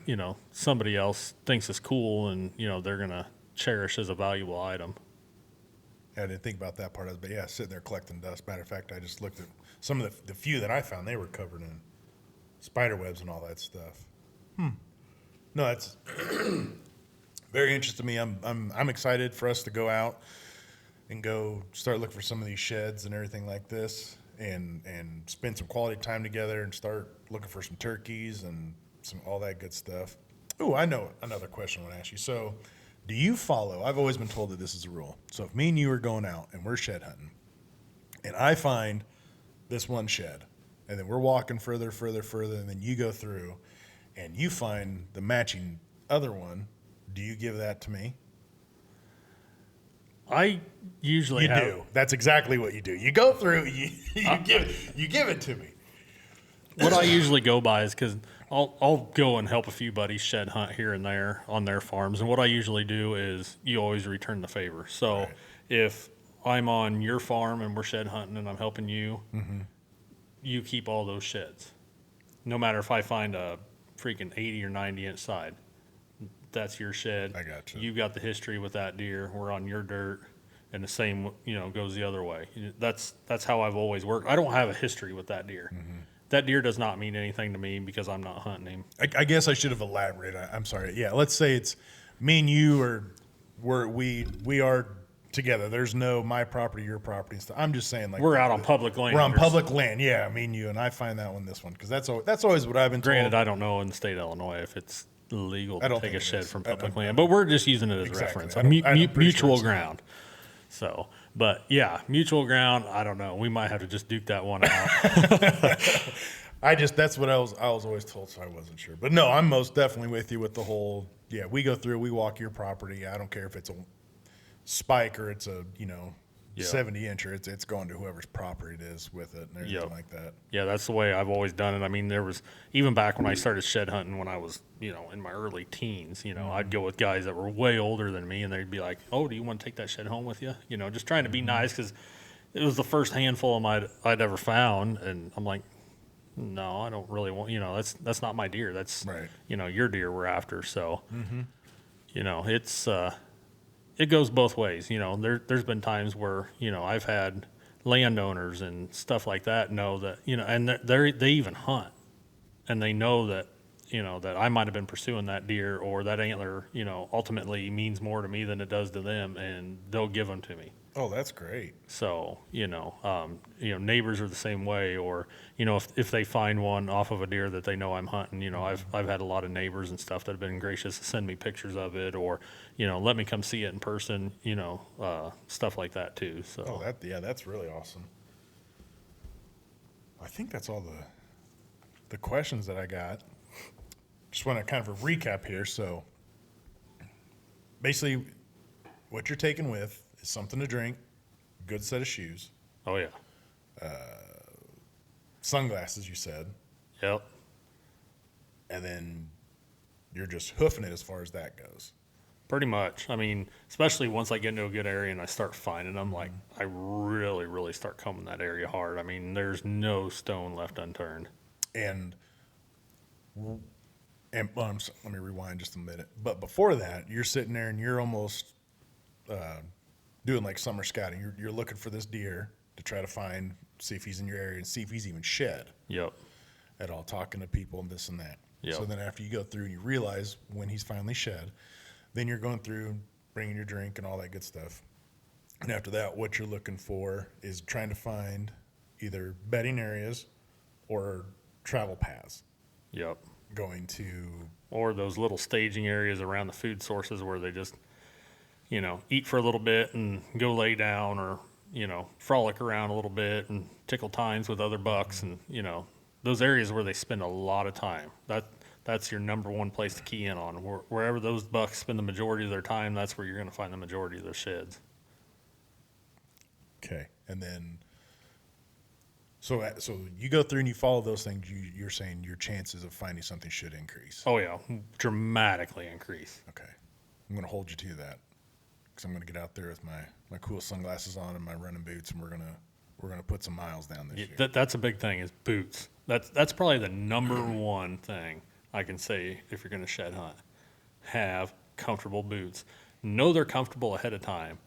somebody else thinks is cool and, they're going to cherish as a valuable item. I didn't think about that part of it, but yeah, sitting there collecting dust. Matter of fact, I just looked at some of the few that I found, they were covered in spider webs and all that stuff. No, that's very interesting to me. I'm excited for us to go out and go start looking for some of these sheds and everything like this, and spend some quality time together and start looking for some turkeys and some all that good stuff. Oh, I know another question I want to ask you. So, do you follow? I've always been told that this is a rule. So if me and you are going out and we're shed hunting, and I find this one shed, and then we're walking further, and then you go through, and you find the matching other one, do you give that to me? I usually You do. That's exactly what you do. You go through, you give it to me. What I usually go by is because I'll go and help a few buddies shed hunt here and there on their farms. And what I usually do is you always return the favor. So Right. if I'm on your farm and we're shed hunting and I'm helping you, you keep all those sheds. No matter if I find a freaking 80 or 90 inch side, that's your shed. I got you. You've got the history with that deer. We're on your dirt. And the same, goes the other way. That's how I've always worked. I don't have a history with that deer. That deer does not mean anything to me because I'm not hunting him. I guess I should have elaborated. I'm sorry. Yeah, let's say it's me and you, or we are together. There's no my property, your property and stuff. I'm just saying, like, We're out on public land. we're on public land. Yeah, me and you, and I find that one, this one, because that's always what I've been Granted, told. I don't know in the state of Illinois if it's illegal I to don't take think a it shed is. from I- public I- land, but we're just using it as Exactly. reference. I A don't- I'm pretty sure mutual it's not. ground. So, but yeah, mutual ground. I don't know. We might have to just duke that one out. That's what I was always told, so I wasn't sure. But no, I'm most definitely with you with the whole, yeah, we go through, we walk your property. I don't care if it's a spike or it's a, Yeah. 70 incher, it's going to whoever's property it is with it and everything Yep. like that. Yeah, that's the way I've always done it. I mean, there was even back when I started shed hunting when I was, in my early teens, I'd go with guys that were way older than me and they'd be like, "Oh, do you want to take that shed home with you?" Just trying to be nice because it was the first handful of them I'd ever found. And I'm like, no, I don't really want, that's not my deer. That's, Right. your deer we're after. So, it goes both ways. You know, there's been times where, you know, I've had landowners and stuff like that know that, you know, and they even hunt, and they know that, you know, that I might have been pursuing that deer, or that antler, you know, ultimately means more to me than it does to them, and they'll give them to me. Oh, that's great. So, you know, neighbors are the same way, or, you know, if they find one off of a deer that they know I'm hunting, you know, I've had a lot of neighbors and stuff that have been gracious to send me pictures of it, or, you know, let me come see it in person, you know, stuff like that too. So, Oh, that's really awesome. I think that's all the questions that I got. Just want to kind of a recap here. So basically, what you're taking with is something to drink, good set of shoes, oh yeah, sunglasses, you said, yep, and then you're just hoofing it as far as that goes. pretty much. I mean, especially once I get into a good area and I start finding them, like I really, really start combing that area hard. I mean, there's no stone left unturned. And let me rewind just a minute. But before that, you're sitting there and you're almost doing like summer scouting. You're looking for this deer to try to find, see if he's in your area and see if he's even shed Yep. at all, talking to people and this and that. Yep. So then after you go through and you realize when he's finally shed, then you're going through, bringing your drink and all that good stuff. And after that, what you're looking for is trying to find either bedding areas or travel paths Yep. going to. Or those little staging areas around the food sources where they just, you know, eat for a little bit and go lay down, or, you know, frolic around a little bit and tickle tines with other bucks, and, you know, those areas where they spend a lot of time. That's your number one place to key in on. Wherever those bucks spend the majority of their time, that's where you're going to find the majority of their sheds. Okay, and then so you go through and you follow those things. You're saying your chances of finding something should increase. Oh yeah, dramatically increase. Okay, I'm going to hold you to that because I'm going to get out there with my cool sunglasses on and my running boots, and we're gonna put some miles down this year. That's a big thing, is boots. That's probably the number one thing I can say if you're going to shed hunt. Have comfortable boots. Know they're comfortable ahead of time,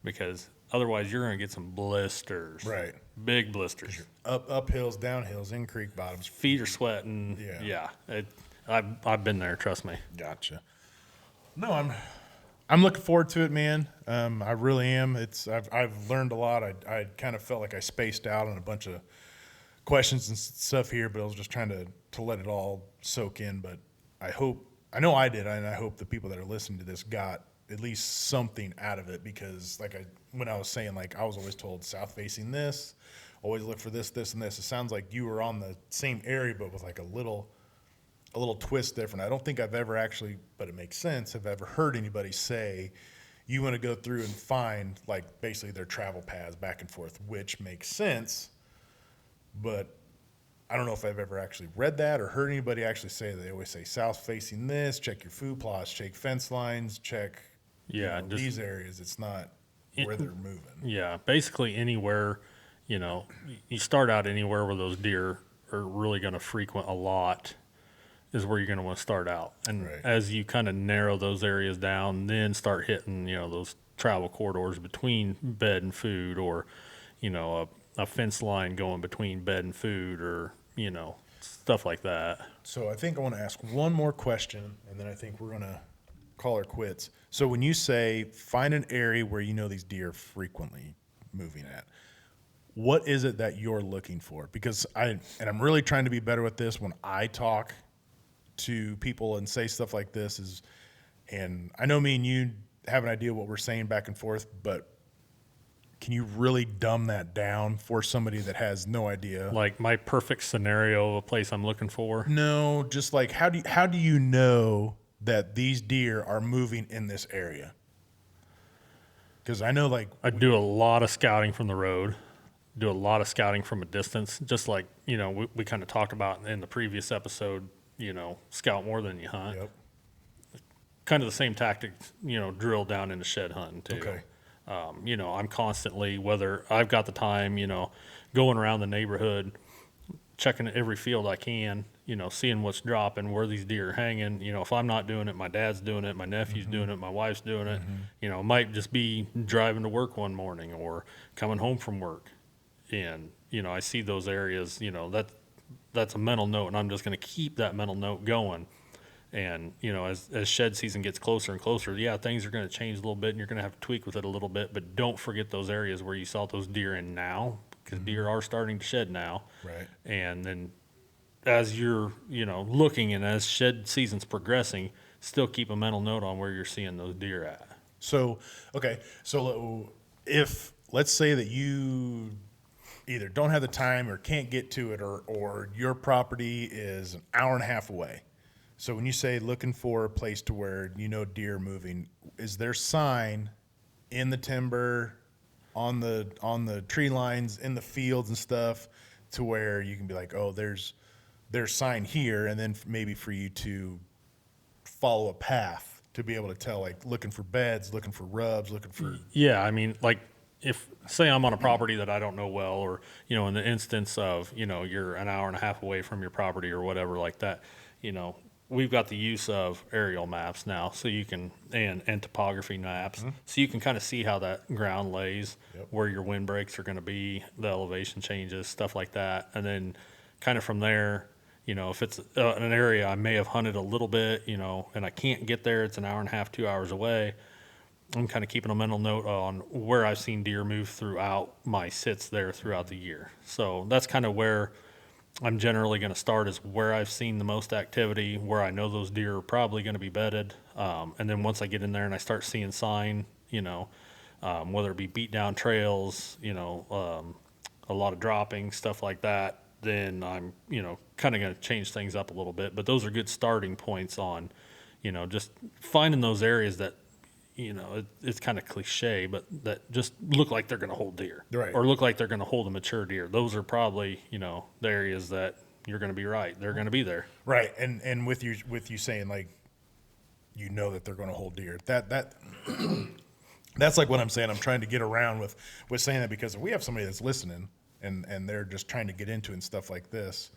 because otherwise you're going to get some blisters. Right. Big blisters. Up hills, down hills, in creek bottoms. Feet are sweating. Yeah. I've been there, trust me. Gotcha. No, I'm looking forward to it, man. I really am. I've learned a lot. I kind of felt like I spaced out on a bunch of questions and stuff here, but I was just trying to let it all soak in. But I know I did, and I hope the people that are listening to this got at least something out of it, because when I was saying, like, I was always told south facing this, always look for this, this, and this. It sounds like you were on the same area, but with like a little twist different. I don't think I've ever actually, but it makes sense, have ever heard anybody say you want to go through and find like basically their travel paths back and forth, which makes sense. But I don't know if I've ever actually read that or heard anybody actually say that. They always say south facing this, check your food plots, check fence lines, check these areas. It's not where they're moving. Yeah, basically anywhere, you know, you start out anywhere where those deer are really going to frequent a lot is where you're going to want to start out. And Right. as you kind of narrow those areas down, then start hitting, you know, those travel corridors between bed and food, or, you know, a fence line going between bed and food, or, you know, stuff like that. So I think I want to ask one more question, and then I think we're going to call her quits. So when you say find an area where you know these deer are frequently moving at, what is it that you're looking for? Because I'm really trying to be better with this when I talk to people and say stuff like this, and I know me and you have an idea what we're saying back and forth, but can you really dumb that down for somebody that has no idea? Like my perfect scenario of a place I'm looking for. No, just like how do you know that these deer are moving in this area? Because I know, like, I do a lot of scouting from the road, do a lot of scouting from a distance, just like, you know, we kind of talked about in the previous episode, you know, scout more than you hunt. Yep. Kind of the same tactics, you know, drill down into shed hunting too. Okay. You know, I'm constantly, whether I've got the time, you know, going around the neighborhood, checking every field I can, seeing what's dropping, where these deer are hanging. If I'm not doing it, my dad's doing it, my nephew's doing it, my wife's doing it. It might just be driving to work one morning or coming home from work. And, I see those areas, that's a mental note, and I'm just going to keep that mental note going. And, as shed season gets closer and closer, things are going to change a little bit, and you're going to have to tweak with it a little bit. But don't forget those areas where you saw those deer in now, because deer are starting to shed now. Right. And then as you're, looking and as shed season's progressing, still keep a mental note on where you're seeing those deer at. So, okay. So if, let's say that you either don't have the time or can't get to it, or your property is an hour and a half away. So when you say looking for a place to where deer are moving, is there sign in the timber, on the tree lines, in the fields and stuff, to where you can be like, oh, there's sign here, and then maybe for you to follow a path to be able to tell, like looking for beds, looking for rubs, looking for. Yeah, I mean, like if say I'm on a property that I don't know well, or in the instance of you're an hour and a half away from your property or whatever like that, we've got the use of aerial maps now, so you can and topography maps, so you can kind of see how that ground lays, where your windbreaks are going to be, the elevation changes, stuff like that, and then kind of from there, if it's an area I may have hunted a little bit, and I can't get there, it's an hour and a half, 2 hours away. I'm kind of keeping a mental note on where I've seen deer move throughout my sits there throughout the year. So that's kind of where I'm generally going to start, is where I've seen the most activity, where I know those deer are probably going to be bedded. And then once I get in there and I start seeing sign, whether it be beat down trails, a lot of dropping, stuff like that, then I'm, kind of going to change things up a little bit. But those are good starting points on, just finding those areas that, it's kind of cliche, but that just look like they're going to hold deer, Right. or look like they're going to hold a mature deer. Those are probably, the areas that you're going to be right. They're going to be there. Right. And with you saying, like, that they're going to hold deer, that that's like what I'm saying. I'm trying to get around with saying that, because if we have somebody that's listening and they're just trying to get into it and stuff like this,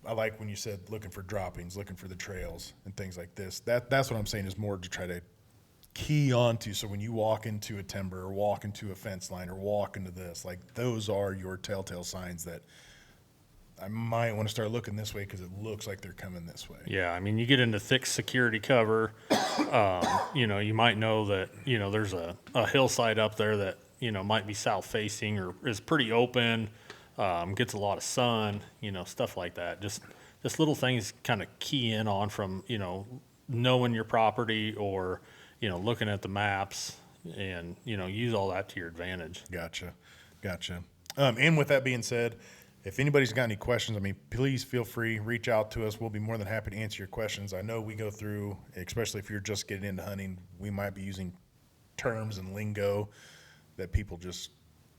I like when you said looking for droppings, looking for the trails and things like this. That's what I'm saying, is more to try to key onto. So when you walk into a timber or walk into a fence line or walk into this, like, those are your telltale signs that I might want to start looking this way because it looks like they're coming this way. Yeah, I mean, you get into thick security cover, you might know that, there's a hillside up there that, might be south facing or is pretty open, gets a lot of sun, stuff like that. Just little things kind of key in on from, knowing your property, or, looking at the maps, and, use all that to your advantage. Gotcha. And with that being said, if anybody's got any questions, please feel free, reach out to us. We'll be more than happy to answer your questions. I know we go through, especially if you're just getting into hunting, we might be using terms and lingo that people just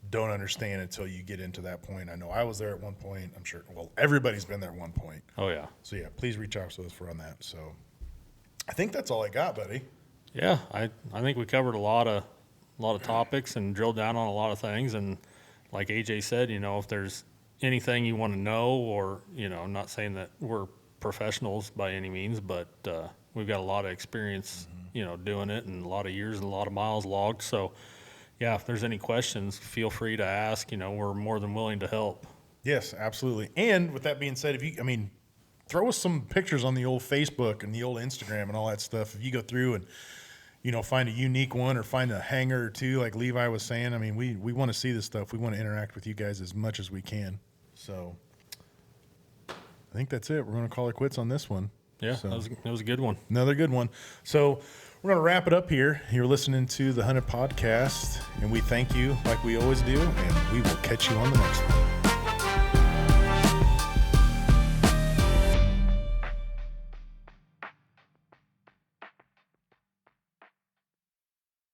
don't understand until you get into that point. I know I was there at one point. I'm sure, everybody's been there at one point. Oh, yeah. So, yeah, please reach out to us on that. So I think that's all I got, buddy. Yeah, I think we covered a lot of topics and drilled down on a lot of things. And like AJ said, if there's anything you want to know, or, I'm not saying that we're professionals by any means, but we've got a lot of experience, doing it, and a lot of years and a lot of miles logged. So, yeah, if there's any questions, feel free to ask. We're more than willing to help. Yes, absolutely. And with that being said, throw us some pictures on the old Facebook and the old Instagram and all that stuff. If you go through and, find a unique one, or find a hanger or two, like Levi was saying, we want to see this stuff. We want to interact with you guys as much as we can. So I think that's it. We're going to call it quits on this one. Yeah, so, that was a good one. Another good one. So we're going to wrap it up here. You're listening to the Hunted Podcast, and we thank you like we always do, and we will catch you on the next one.